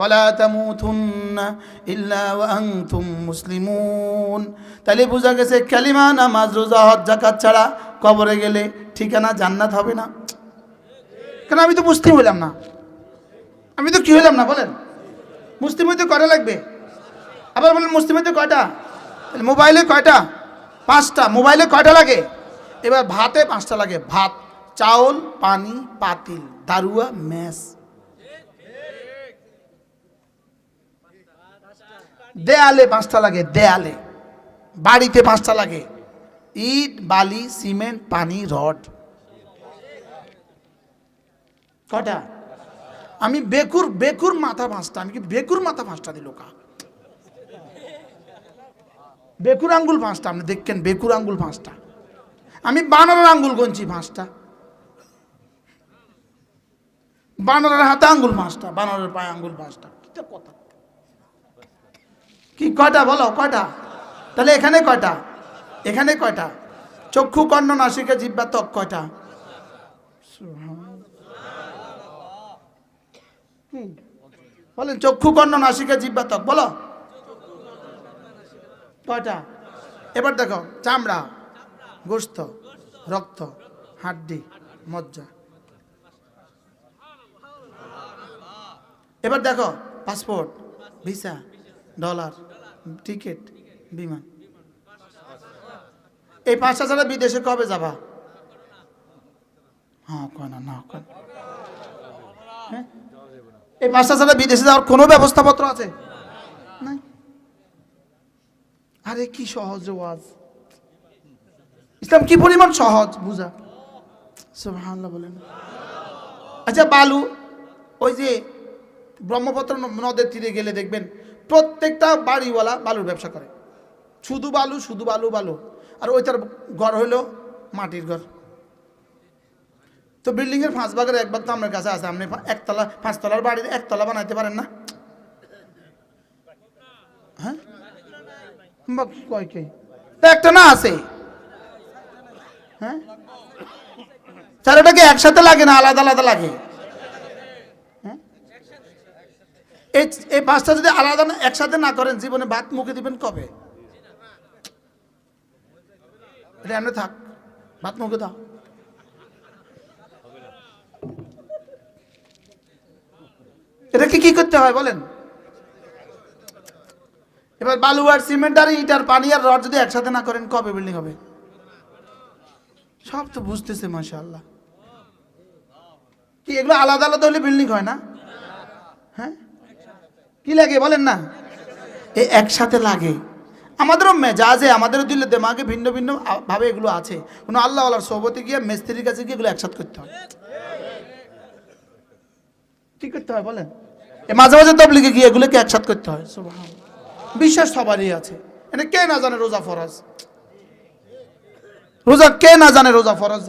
ওয়ালা তামুতুন্না ইল্লা ওয়া আনতুম মুসলিমুন। তাহলে বোঝা গেছে কালিমা, নামাজ, রোজা, হজ, যাকাত ছাড়া কবরে গেলে ঠিকানা জান্নাত হবে না। কেন? আমি তো মুসলিম হইলাম না, আমি তো কি হইলাম না বলেন? মুসলিম হইতে কয়টা লাগবে? আবার বলেন মুসলিম হইতে কয়টা? মোবাইলে কয়টা? 5টা। মোবাইলে কয়টা লাগে? এবার ভাতে 5টা লাগে। ভাত, চাউল, পানি, পাতিল, দারুয়া, মেস। দেয়ালে 5টা লাগে, দেয়ালে। বাড়িতে 5টা লাগে, ইট, বালি, সিমেন্ট, পানি, রড। কয়টা? আমি বেকুর মাথা 5টা। আমি কি বেকুর মাথা 5টা দিল কা? বেকুর আঙ্গুল 5টা। আপনি দেখেন বেকুর আঙ্গুল 5টা। আমি বানরের আঙ্গুল গনছি 5টা। বানরের হাতে আঙ্গুল 5টা, বানরের পায়ে আঙ্গুল 5টা। কিটা কথা? কি কয়টা বলো? কয়টা? তাহলে এখানে কয়টা? এখানে কয়টা? চক্ষু, কর্ণ, নাসিকা, জিহ্বা, ত্বক কয়টা? বলেন চক্ষু, কর্ণ, নাসিকা, জিহ্বা, ত্বক বলো কয়টা? এবার দেখো, চামড়া, গোশত, রক্ত, হাড্ডি, মজ্জা। এবার দেখো, পাসপোর্ট, ভিসা, ডলার, টিকিট, বিমান। এই 5টা ছাড়া বিদেশে কবে যাবা? হ্যাঁ কয় না, না কয়। হ্যাঁ, এই 5টা ছাড়া বিদেশে যাওয়ার কোনো ব্যবস্থাপত্র আছে? নাই। আরে কি সহজ ওয়াজ! ইসলাম কি পরিমাণ সহজ বুঝা। সুবহানাল্লাহ বলেন। আচ্ছা, বালু, ওই যে ব্রহ্মপুত্র নদের তীরে গেলে দেখবেন প্রত্যেকটা বাড়িওয়ালা বালুর ব্যবসা করে। শুধু বালু, শুধু বালু, বালু। আর ওইটার ঘর হইল মাটির ঘর। তো বিল্ডিং এর 5 ভাগের 1 ভাগ তো আমার কাছে আছে। আপনি 5তলার বাড়ির 1তলা বানাইতে পারেন না? হ্যাঁ, কয় কে? একটা না আছে? হ্যাঁ, চারটাকে একসাথে লাগে না আলাদা আলাদা লাগে? হ্যাঁ, এই 5টা যদি আলাদা না একসাথে না করেন, জীবনে ভাত মুখে দিবেন কবে? এটা এমনি থাক, ভাত মুখে দাও। এটাকে কি করতে হয় বলেন? এবার বালু আর সিমেন্ট আর ইট আর পানি আর রড যদি একসাথে না করেন কবে বিল্ডিং হবে? সব তো বুঝতেছে মাশাআল্লাহ। কি এগুলো আলাদা আলাদা হলে বিল্ডিং হয় না? হ্যাঁ, কি লাগে বলেন না? এই একসাথে লাগে। আমাদেরও মেজাজে, আমাদেরও দিলে দেমাগে ভিন্ন ভিন্ন ভাবে এগুলো আছে। কোনো আল্লাহ আল্লাহর সোহবতে গিয়ে মিস্ত্রির কাছে গিয়ে এগুলো একসাথে করতে হয়। কি করতে হয় বলেন? মাঝে মাঝে তাবলীগে গিয়ে এগুলোকে একসাথে করতে হয়। সুবহানাল্লাহ। বিশ্বাস সবারই আছে। কে না জানে রোজা ফরজ? রোজা কে না জানে রোজা ফরজ?